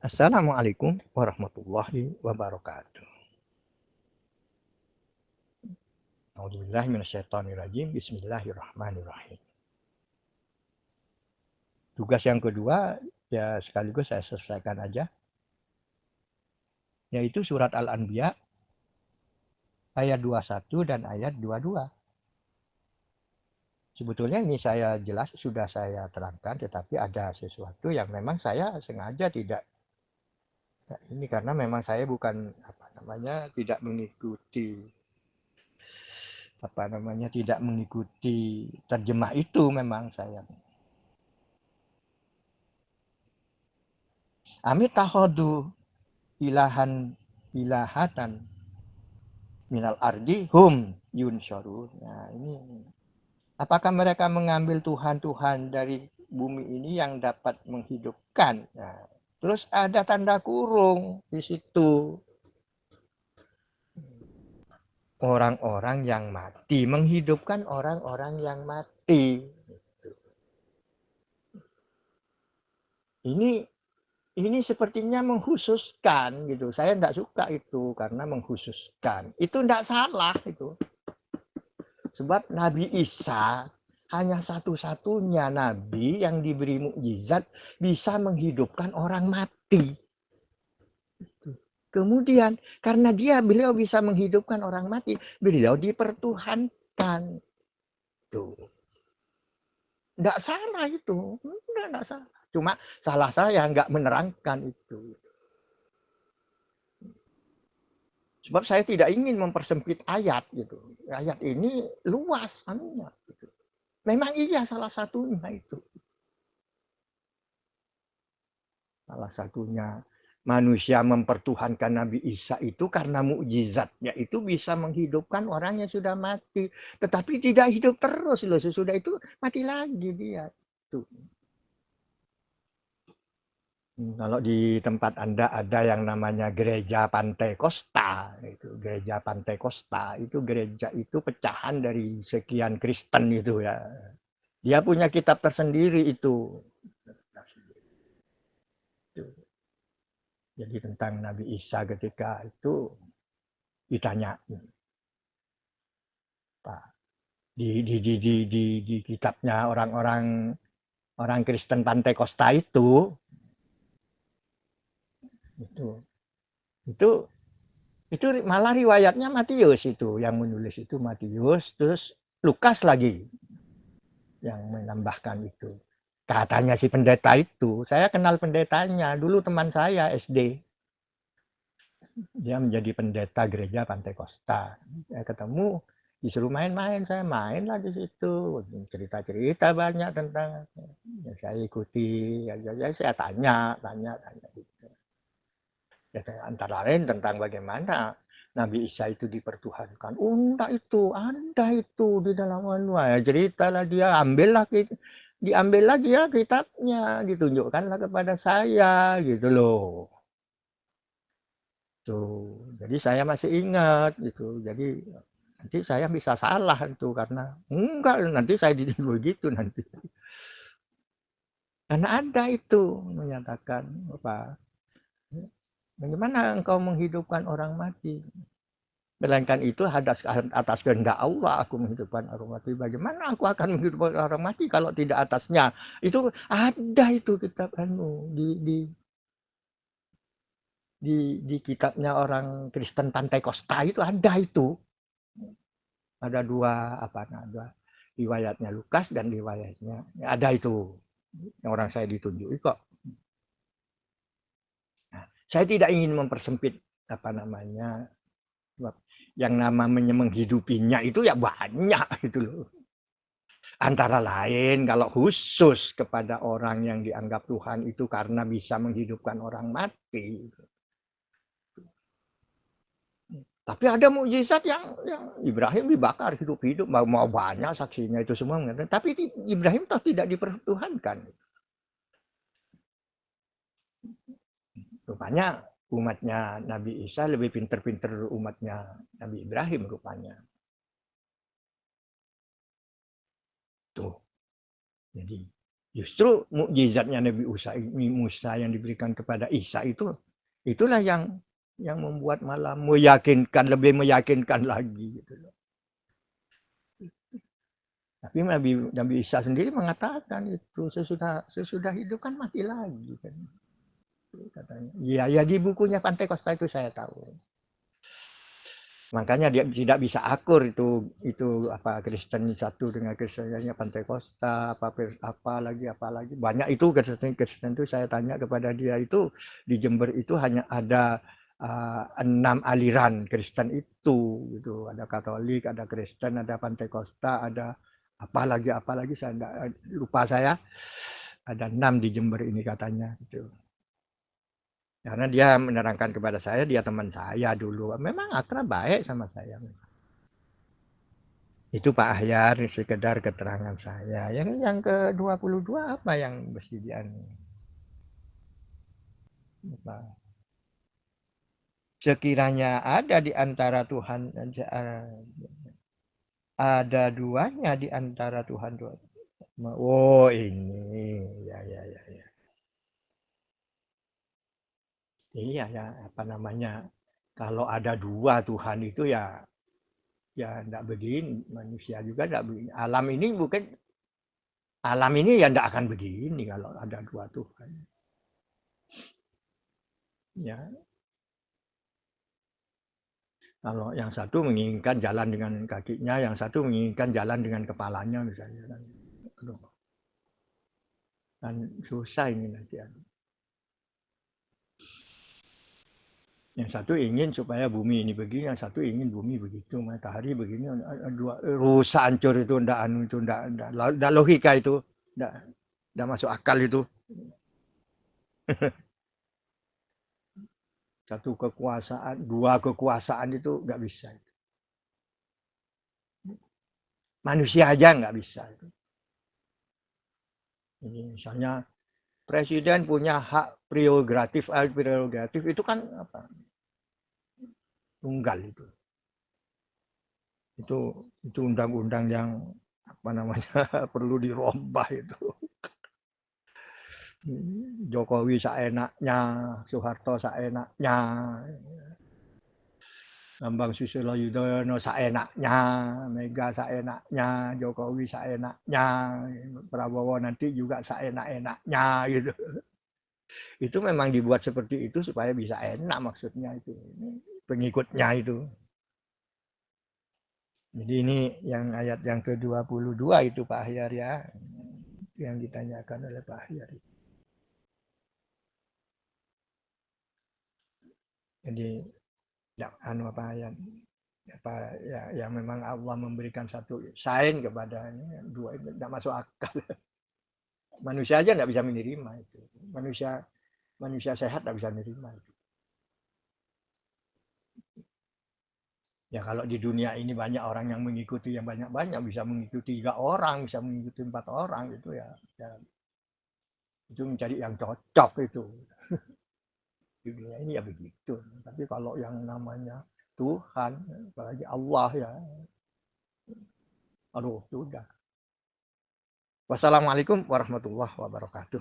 Assalamualaikum warahmatullahi wabarakatuh. A'udzubillahi minasyaitonirrajim. Bismillahirrahmanirrahim. Tugas yang kedua ya sekaligus saya selesaikan aja, yaitu surat Al-Anbiya ayat 21 dan ayat 22. Sebetulnya ini sudah saya terangkan, tetapi ada sesuatu yang memang saya sengaja tidak ini karena memang saya bukan tidak mengikuti tidak mengikuti terjemah itu memang saya. Amitahodu ilahan ilahatan minal ardi hum yunsharun. Nah, ini apakah mereka mengambil Tuhan-Tuhan dari bumi ini yang dapat menghidupkan? Nah, terus ada tanda kurung di situ. Orang-orang yang mati, menghidupkan orang-orang yang mati. Ini sepertinya mengkhususkan gitu. Saya tidak suka itu karena mengkhususkan. Itu tidak salah itu. Sebab Nabi Isa hanya satu-satunya nabi yang diberi mukjizat bisa menghidupkan orang mati. Kemudian karena beliau bisa menghidupkan orang mati, beliau dipertuhankan. Tuh. Nggak salah itu. Nggak salah. Cuma salah saya nggak menerangkan itu. Sebab saya tidak ingin mempersempit ayat gitu. Ayat ini luas anunya. Gitu. Memang iya salah satunya itu. Salah satunya manusia mempertuhankan Nabi Isa itu karena mukjizatnya itu bisa menghidupkan orang yang sudah mati. Tetapi tidak hidup terus loh. Sesudah itu mati lagi dia. Tuh. Kalau di tempat Anda ada yang namanya gereja Pantai Costa, itu gereja Pantai Costa, itu gereja itu pecahan dari sekian Kristen itu ya. Dia punya kitab tersendiri itu. Jadi tentang Nabi Isa ketika itu ditanya, Pak, di kitabnya orang Kristen Pantai Costa itu itu itu malah riwayatnya Matius itu yang menulis itu Matius, terus Lukas lagi yang menambahkan itu. Katanya si pendeta itu, saya kenal pendetanya, dulu teman saya SD. Dia menjadi pendeta gereja Pantai Costa. Saya ketemu, disuruh main-main, saya main lah di situ. Cerita-cerita banyak tentang, ya saya ikuti, saya tanya gitu. Ya, antara lain tentang bagaimana Nabi Isa itu dipertuhankan. Enggak itu, ada itu di dalam ya, ceritalah dia, diambil lagi ya kitabnya, ditunjukkanlah kepada saya gitu loh. Tuh. Jadi saya masih ingat gitu. Jadi nanti saya bisa salah itu karena enggak nanti saya dituduh gitu nanti. Karena ada itu menyatakan apa? Bagaimana engkau menghidupkan orang mati? Melainkan itu atas kehendak Allah aku menghidupkan orang mati. Bagaimana aku akan menghidupkan orang mati kalau tidak atasnya? Itu ada itu kitab di kitabnya orang Kristen Pantai Costa itu ada itu. Ada dua riwayatnya Lukas dan riwayatnya ada itu. Yang orang saya ditunjuki kok. Nah, saya tidak ingin mempersempit yang namanya menghidupinya itu ya banyak gitu loh. Antara lain kalau khusus kepada orang yang dianggap Tuhan itu karena bisa menghidupkan orang mati. Tapi ada mukjizat yang Ibrahim dibakar hidup-hidup, mau banyak saksinya itu semua. Tapi Ibrahim toh tidak dipertuhankan. Rupanya umatnya Nabi Isa lebih pinter-pinter umatnya Nabi Ibrahim rupanya. Tuh. Jadi Justru mukjizatnya Nabi Musa yang diberikan kepada Isa itulah yang membuat malah meyakinkan, lebih meyakinkan lagi gitu loh. Tapi Nabi Isa sendiri mengatakan itu sesudah hidup kan mati lagi kan katanya. Iya, ya di bukunya Pantekosta itu saya tahu. Makanya dia tidak bisa akur itu apa Kristen satu dengan Kristennya Pantekosta apa lagi banyak itu Kristen itu saya tanya kepada dia itu di Jember itu hanya ada 6 aliran Kristen itu gitu, ada Katolik, ada Kristen, ada Pantekosta, ada apa lagi saya lupa saya, ada 6 di Jember ini katanya gitu. Karena dia menerangkan kepada saya, dia teman saya dulu. Memang akrab baik sama saya. Itu Pak Ahyar, sekedar keterangan saya. Yang ke-22 apa yang mesti dianu? Sekiranya ada di antara Tuhan, ada duanya di antara Tuhan dua. Oh ini, ya. Iya ya, apa namanya? Kalau ada dua Tuhan itu ya enggak begini, manusia juga enggak begini. Alam ini ya enggak akan begini kalau ada dua Tuhan. Ya. Kalau yang satu menginginkan jalan dengan kakinya, yang satu menginginkan jalan dengan kepalanya misalnya kan. Dan susah ini nanti. Yang satu ingin supaya bumi ini begini, yang satu ingin bumi begitu, matahari begini, dua rusak hancur itu ndak logika itu, ndak masuk akal itu. Satu kekuasaan, dua kekuasaan itu nggak bisa. Manusia aja nggak bisa. Ini misalnya presiden punya hak prerogatif itu kan apa? Tunggal itu. Itu undang-undang yang apa namanya perlu dirubah itu. Jokowi saenaknya, Soeharto saenaknya, Bambang Susilo Yudhoyono saenaknya, Mega saenaknya, Jokowi saenaknya, Prabowo nanti juga saenak-enaknya gitu. Itu memang dibuat seperti itu supaya bisa enak maksudnya itu. Pengikutnya itu. Jadi ini yang ayat yang ke-22 itu Pak Ahyar ya. Yang ditanyakan oleh Pak Ahyar. Jadi ya, apa ya memang Allah memberikan satu sign kepada dua itu tidak masuk akal. Manusia aja tidak bisa menerima itu. Manusia sehat tidak bisa menerima itu. Ya kalau di dunia ini banyak orang yang mengikuti yang banyak-banyak bisa mengikuti 3 orang, bisa mengikuti 4 orang itu ya itu mencari yang cocok itu. Di dunia ini ya begitu. Tapi kalau yang namanya Tuhan, apalagi Allah ya, aduh sudah. Wassalamualaikum warahmatullahi wabarakatuh.